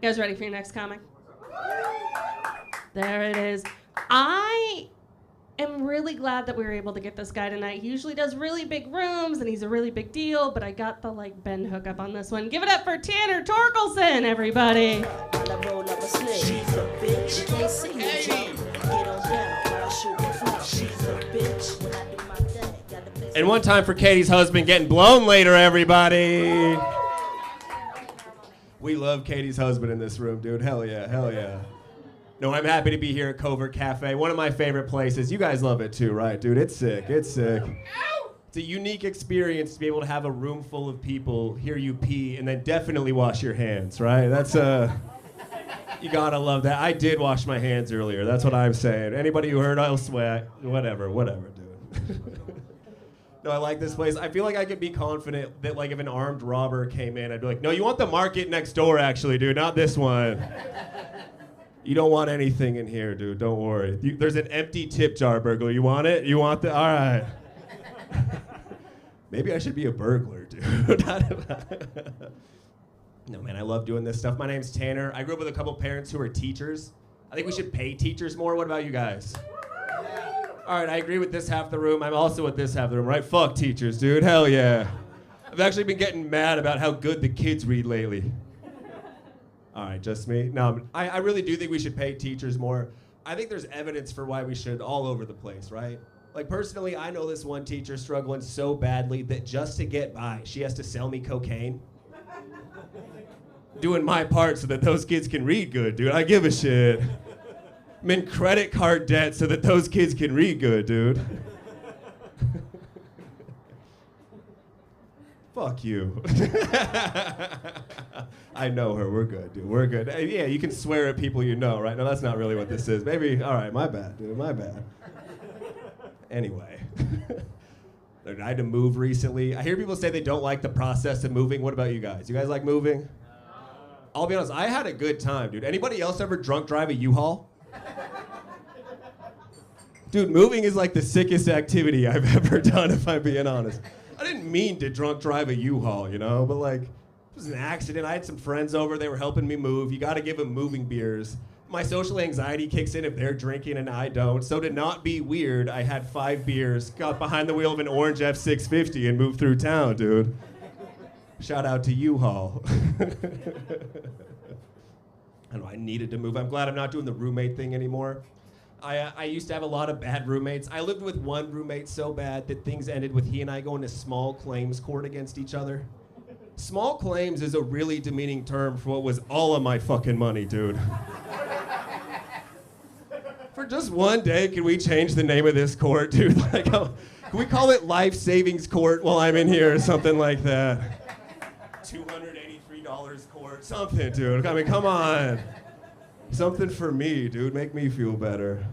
You guys ready for your next comic? There it is. I am really glad that we were able to get this guy tonight. He usually does really big rooms, and he's a really big deal, but I got the, Ben hookup on this one. Give it up for Tanner Torkelson, everybody. And one time for Katie's husband getting blown later, everybody. We love Katie's husband in this room, dude. Hell yeah, hell yeah. No, I'm happy to be here at Covert Cafe, one of my favorite places. You guys love it too, right, dude? It's sick, it's sick. It's a unique experience to be able to have a room full of people hear you pee and then definitely wash your hands, right? That's, you gotta love that. I did wash my hands earlier, that's what I'm saying. Anybody who heard elsewhere, whatever, dude. No, I like this place. I feel like I could be confident that, if an armed robber came in, I'd be like, no, you want the market next door, actually, dude, not this one. You don't want anything in here, dude, don't worry. There's an empty tip jar, burglar. You want it? You want the, all right. Maybe I should be a burglar, dude. No, man, I love doing this stuff. My name's Tanner. I grew up with a couple parents who are teachers. I think we should pay teachers more. What about you guys? All right, I agree with this half the room. I'm also with this half the room, right? Fuck teachers, dude. Hell yeah. I've actually been getting mad about how good the kids read lately. All right, just me? No, I really do think we should pay teachers more. I think there's evidence for why we should all over the place, right? Personally, I know this one teacher struggling so badly that just to get by, she has to sell me cocaine. Doing my part so that those kids can read good, dude. I give a shit. I'm in credit card debt so that those kids can read good, dude. Fuck you. I know her. We're good, dude. We're good. Yeah, you can swear at people you know, right? No, that's not really what this is. Maybe, all right, my bad, dude. My bad. Anyway. I had to move recently. I hear people say they don't like the process of moving. What about you guys? You guys like moving? I'll be honest, I had a good time, dude. Anybody else ever drunk drive a U-Haul? Dude, moving is the sickest activity I've ever done, if I'm being honest. I didn't mean to drunk drive a U-Haul, but it was an accident. I had some friends over, they were helping me move. You gotta give them moving beers. My social anxiety kicks in if they're drinking and I don't. So to not be weird, I had 5 beers, got behind the wheel of an orange F-650 and moved through town, dude. Shout out to U-Haul. I don't know, I needed to move. I'm glad I'm not doing the roommate thing anymore. I used to have a lot of bad roommates. I lived with one roommate so bad that things ended with he and I going to small claims court against each other. Small claims is a really demeaning term for what was all of my fucking money, dude. For just one day, can we change the name of this court, dude? Can we call it Life Savings Court while I'm in here or something like that? $283 court, something, dude. I mean, come on. Something for me, dude. Make me feel better.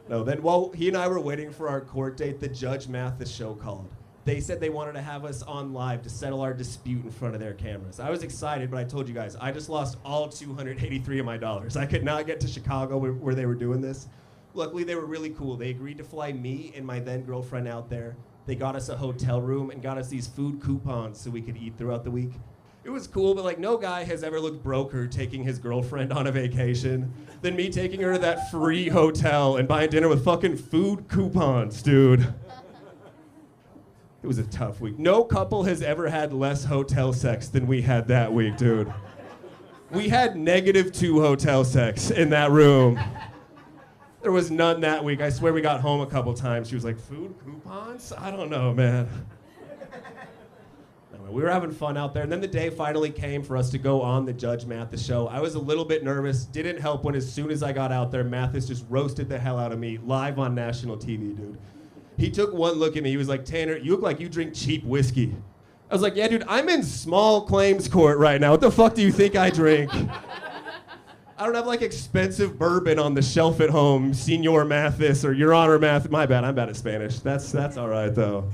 No, then while he and I were waiting for our court date, the Judge Mathis show called. They said they wanted to have us on live to settle our dispute in front of their cameras. I was excited, but I told you guys, I just lost all 283 of my dollars. I could not get to Chicago where they were doing this. Luckily, they were really cool. They agreed to fly me and my then girlfriend out there. They got us a hotel room and got us these food coupons so we could eat throughout the week. It was cool, but no guy has ever looked broker taking his girlfriend on a vacation than me taking her to that free hotel and buying dinner with fucking food coupons, dude. It was a tough week. No couple has ever had less hotel sex than we had that week, dude. We had -2 hotel sex in that room. There was none that week. I swear we got home a couple times. She was like, food coupons? I don't know, man. We were having fun out there, and then the day finally came for us to go on the Judge Mathis show. I was a little bit nervous. Didn't help when as soon as I got out there, Mathis just roasted the hell out of me live on national TV, dude. He took one look at me. He was like, Tanner, you look like you drink cheap whiskey. I was like, yeah, dude, I'm in small claims court right now. What the fuck do you think I drink? I don't have expensive bourbon on the shelf at home, Senor Mathis or Your Honor Mathis. My bad, I'm bad at Spanish. That's all right, though.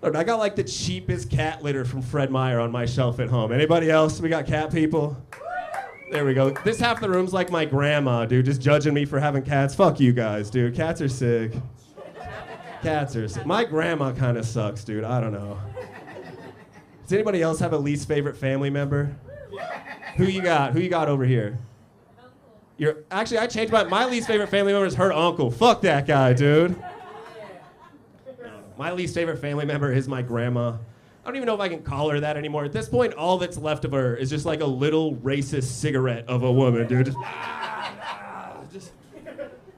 I got the cheapest cat litter from Fred Meyer on my shelf at home. Anybody else? We got cat people? There we go. This half the room's like my grandma, dude, just judging me for having cats. Fuck you guys, dude. Cats are sick. Cats are sick. My grandma kind of sucks, dude. I don't know. Does anybody else have a least favorite family member? Who you got? Who you got over here? Actually, I changed my least favorite family member is her uncle. Fuck that guy, dude. My least favorite family member is my grandma. I don't even know if I can call her that anymore. At this point, all that's left of her is just like a little racist cigarette of a woman, dude.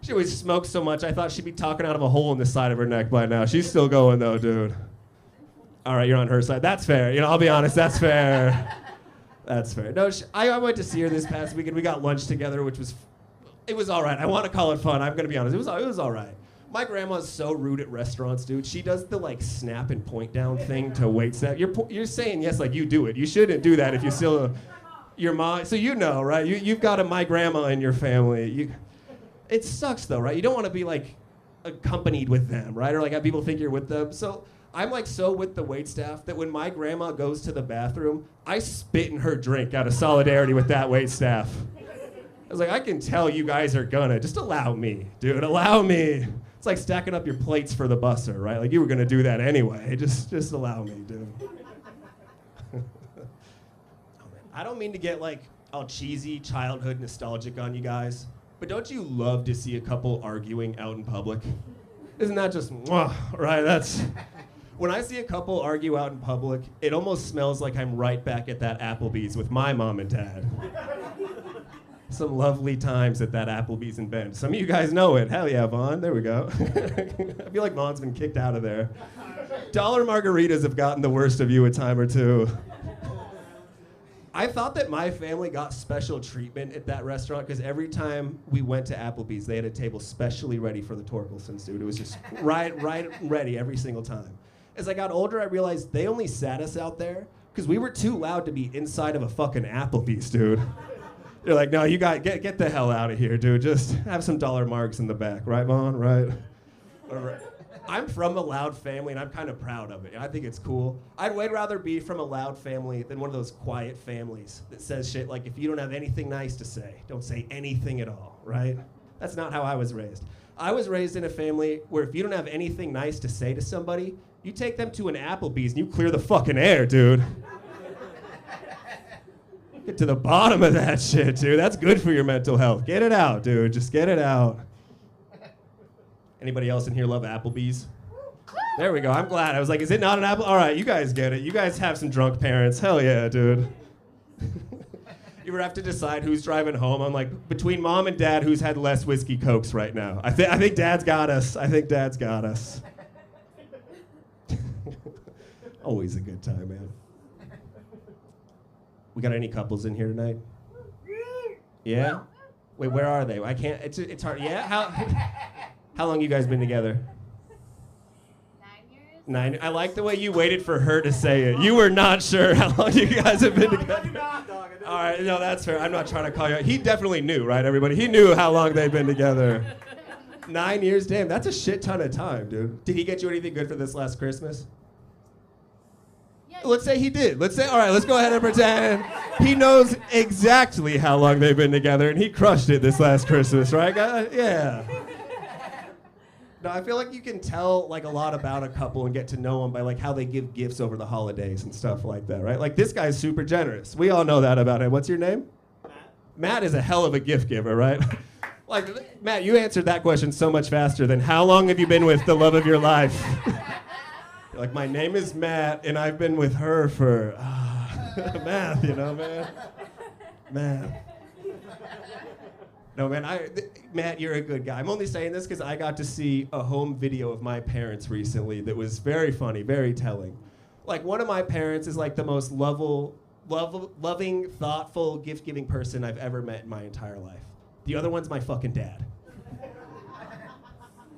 She always smokes so much, I thought she'd be talking out of a hole in the side of her neck by now. She's still going, though, dude. All right, you're on her side. That's fair. I'll be honest, that's fair. That's fair. No, I went to see her this past weekend. We got lunch together, which was, it was all right. I want to call it fun. I'm going to be honest. It was all right. My grandma's so rude at restaurants, dude. She does the, like, snap and point down thing to wait staff. You're saying yes like you do it. You shouldn't do that if you still, your mom, so you know, right? You've got my grandma in your family. It sucks, though, right? You don't want to be, like, accompanied with them, right? Or, like, have people think you're with them. So I'm, like, so with the waitstaff that when my grandma goes to the bathroom, I spit in her drink out of solidarity with that waitstaff. I was like, I can tell you guys are gonna. Just allow me, dude. Allow me. It's like stacking up your plates for the busser, right? Like, you were gonna do that anyway. Just allow me, dude. I don't mean to get, like, all cheesy, childhood nostalgic on you guys, but don't you love to see a couple arguing out in public? Isn't that just, right? That's... When I see a couple argue out in public, it almost smells like I'm right back at that Applebee's with my mom and dad. Some lovely times at that Applebee's in Bend. Some of you guys know it. Hell yeah, Vaughn. There we go. I feel like Vaughn's been kicked out of there. Dollar margaritas have gotten the worst of you a time or two. I thought that my family got special treatment at that restaurant because every time we went to Applebee's, they had a table specially ready for the Torkelsons, dude. It was just right ready every single time. As I got older, I realized they only sat us out there because we were too loud to be inside of a fucking Applebee's, dude. They're like, no, you got get the hell out of here, dude. Just have some dollar marks in the back, right, Vaughn? Right? All right. I'm from a loud family, and I'm kind of proud of it. I think it's cool. I'd way rather be from a loud family than one of those quiet families that says shit like, if you don't have anything nice to say, don't say anything at all, right? That's not how I was raised. I was raised in a family where if you don't have anything nice to say to somebody, you take them to an Applebee's and you clear the fucking air, dude. Get to the bottom of that shit, dude. That's good for your mental health. Get it out, dude. Just get it out. Anybody else in here love Applebee's? There we go. I'm glad. I was like, is it not an Apple? All right, you guys get it. You guys have some drunk parents. Hell yeah, dude. You ever have to decide who's driving home? I'm like, between mom and dad, who's had less whiskey cokes right now? I think dad's got us. I think dad's got us. Always a good time, man. We got any couples in here tonight? Yeah? Wait, where are they? I can't, it's hard. Yeah? How long you guys been together? 9 years. 9. I like the way you waited for her to say it. You were not sure how long you guys have been together. All right, no, that's fair. I'm not trying to call you out. He definitely knew, right, everybody? He knew how long they'd been together. 9 years, damn, that's a shit ton of time, dude. Did he get you anything good for this last Christmas? Let's say he did. All right, let's go ahead and pretend he knows exactly how long they've been together, and he crushed it this last Christmas, right, guys? Yeah. No, I feel like you can tell, like, a lot about a couple and get to know them by, like, how they give gifts over the holidays and stuff like that, right? Like, this guy's super generous. We all know that about him. What's your name? Matt. Matt is a hell of a gift giver, right? Like, Matt, you answered that question so much faster than how long have you been with the love of your life? Like, my name is Matt, and I've been with her for math, you know, man. Math. No, man, Matt, you're a good guy. I'm only saying this because I got to see a home video of my parents recently that was very funny, very telling. Like, one of my parents is like the most loving, thoughtful, gift-giving person I've ever met in my entire life. The other one's my fucking dad.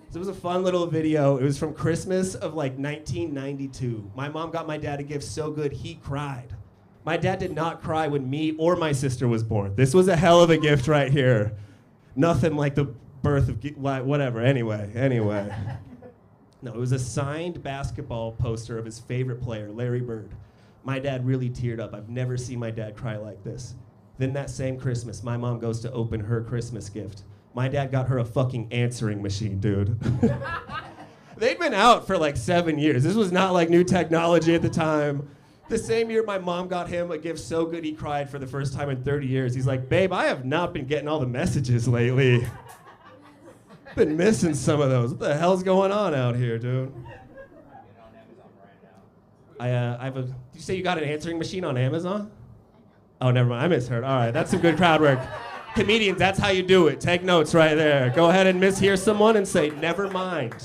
So it was a fun little video. It was from Christmas of like 1992. My mom got my dad a gift so good, he cried. My dad did not cry when me or my sister was born. This was a hell of a gift right here. Nothing like the birth of, whatever, anyway. No, it was a signed basketball poster of his favorite player, Larry Bird. My dad really teared up. I've never seen my dad cry like this. Then that same Christmas, my mom goes to open her Christmas gift. My dad got her a fucking answering machine, dude. They'd been out for like 7 years. This was not like new technology at the time. The same year my mom got him a gift so good he cried for the first time in 30 years. He's like, babe, I have not been getting all the messages lately. Been missing some of those. What the hell's going on out here, dude? I have a. Did you say you got an answering machine on Amazon? Oh, never mind. I misheard. All right, that's some good crowd work. Comedians, that's how you do it. Take notes right there. Go ahead and mishear someone and say, never mind.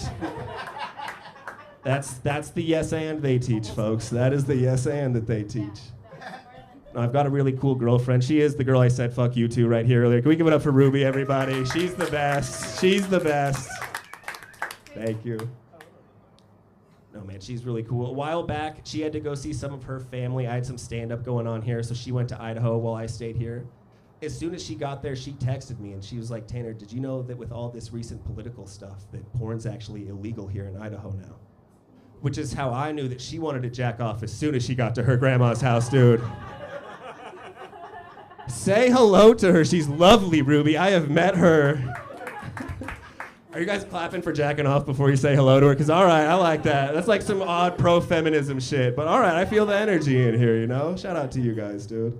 That's the yes and they teach, folks. That is the yes and that they teach. No, I've got a really cool girlfriend. She is the girl I said fuck you to right here earlier. Can we give it up for Ruby, everybody? She's the best. She's the best. Thank you. No, man, she's really cool. A while back, she had to go see some of her family. I had some stand-up going on here, so she went to Idaho while I stayed here. As soon as she got there, she texted me, and she was like, Tanner, did you know that with all this recent political stuff, that porn's actually illegal here in Idaho now? Which is how I knew that she wanted to jack off as soon as she got to her grandma's house, dude. Say hello to her. She's lovely, Ruby. I have met her. Are you guys clapping for jacking off before you say hello to her? Because, all right, I like that. That's like some odd pro-feminism shit. But, all right, I feel the energy in here, you know? Shout out to you guys, dude.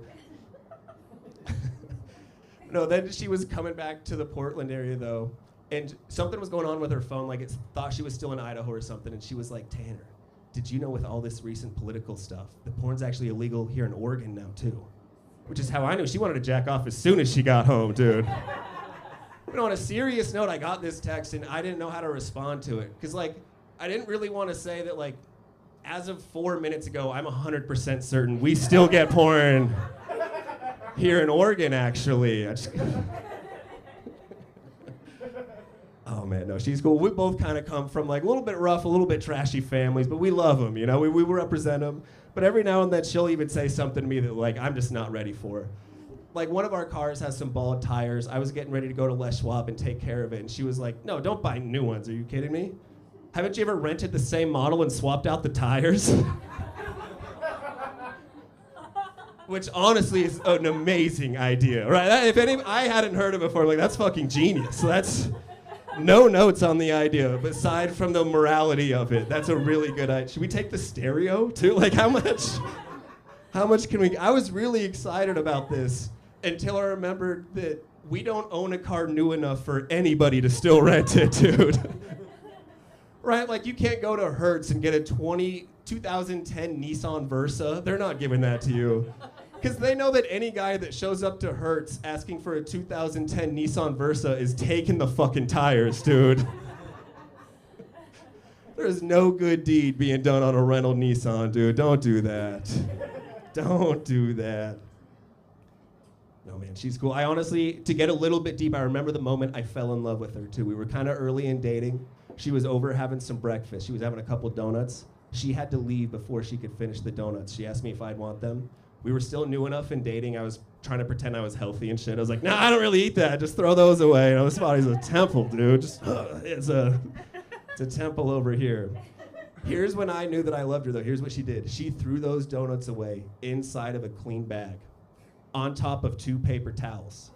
No, then she was coming back to the Portland area, though, and something was going on with her phone. Like, it thought she was still in Idaho or something, and she was like, Tanner, did you know with all this recent political stuff, that porn's actually illegal here in Oregon now, too? Which is how I knew she wanted to jack off as soon as she got home, dude. You know, on a serious note, I got this text and I didn't know how to respond to it. Because, like, I didn't really want to say that, like, as of 4 minutes ago, I'm 100% certain we still get porn here in Oregon, actually. Oh, man, no, she's cool. We both kind of come from, like, a little bit rough, a little bit trashy families, but we love them, you know? We represent them. But every now and then, she'll even say something to me that, like, I'm just not ready for. Like, one of our cars has some bald tires. I was getting ready to go to Les Schwab and take care of it, and she was like, no, don't buy new ones. Are you kidding me? Haven't you ever rented the same model and swapped out the tires? Which, honestly, is an amazing idea, right? If any, I hadn't heard of it before. Like, that's fucking genius. That's no notes on the idea, aside from the morality of it. That's a really good idea. Should we take the stereo, too? Like, how much can we... I was really excited about this until I remembered that we don't own a car new enough for anybody to still rent it, dude. Right? Like, you can't go to Hertz and get a 2010 Nissan Versa. They're not giving that to you. Because they know that any guy that shows up to Hertz asking for a 2010 Nissan Versa is taking the fucking tires, dude. There's no good deed being done on a rental Nissan, dude. Don't do that. Don't do that. No, man, she's cool. I honestly, to get a little bit deep, I remember the moment I fell in love with her, too. We were kind of early in dating. She was over having some breakfast. She was having a couple donuts. She had to leave before she could finish the donuts. She asked me if I'd want them. We were still new enough in dating. I was trying to pretend I was healthy and shit. I was like, nah, I don't really eat that. Just throw those away. You know, this body's a temple, dude. Just, it's a temple over here. Here's when I knew that I loved her, though. Here's what she did. She threw those donuts away inside of a clean bag on top of 2 paper towels,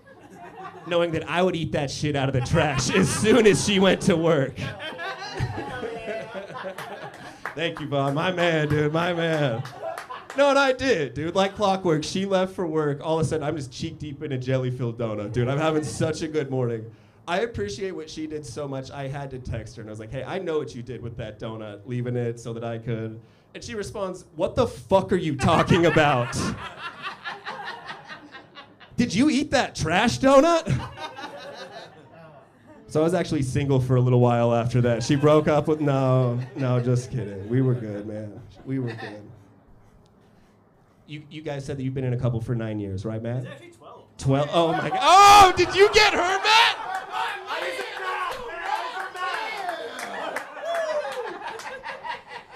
knowing that I would eat that shit out of the trash as soon as she went to work. Thank you, Bob. My man, dude. My man. No, and I did, dude. Like clockwork. She left for work. All of a sudden, I'm just cheek deep in a jelly-filled donut, dude. I'm having such a good morning. I appreciate what she did so much, I had to text her. And I was like, hey, I know what you did with that donut, leaving it so that I could. And she responds, what the fuck are you talking about? Did you eat that trash donut? So I was actually single for a little while after that. She broke up with, no, just kidding. We were good, man. We were good. You guys said that you've been in a couple for 9 years, right, Matt? It's actually 12. 12? Oh, my God. Oh, did you get her, Matt?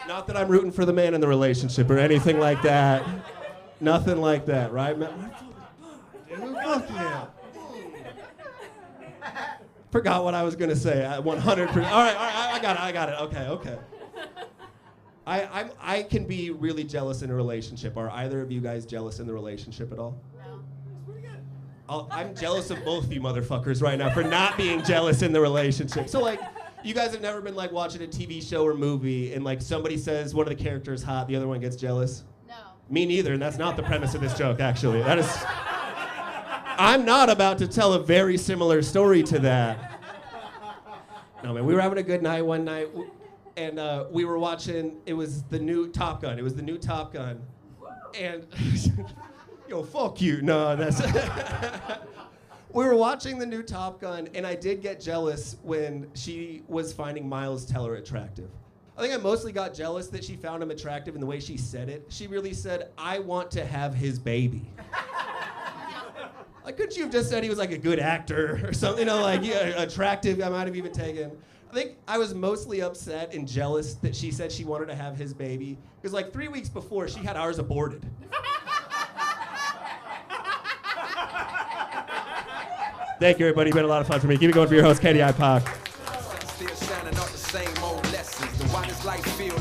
Not that I'm rooting for the man in the relationship or anything like that. Nothing like that, right, Matt? Fuck yeah. Forgot what I was going to say. 100%. All right, I got it. Okay. I can be really jealous in a relationship. Are either of you guys jealous in the relationship at all? No. I'm jealous of both of you motherfuckers right now for not being jealous in the relationship. So, like, you guys have never been, like, watching a TV show or movie and, like, somebody says one of the characters hot, the other one gets jealous? No. Me neither, and that's not the premise of this joke, actually. That is... I'm not about to tell a very similar story to that. No, man, we were having a good night one night, and we were watching, it was the new Top Gun. It was the new Top Gun. And, yo, fuck you. No, that's... We were watching the new Top Gun, and I did get jealous when she was finding Miles Teller attractive. I think I mostly got jealous that she found him attractive in the way she said it. She really said, I want to have his baby. Like, couldn't you have just said he was like a good actor or something, like yeah, attractive, I might have even taken. I think I was mostly upset and jealous that she said she wanted to have his baby, because like 3 weeks before, she had ours aborted. Thank you, everybody. It's been a lot of fun for me. Keep it going for your host, Katie I. Park.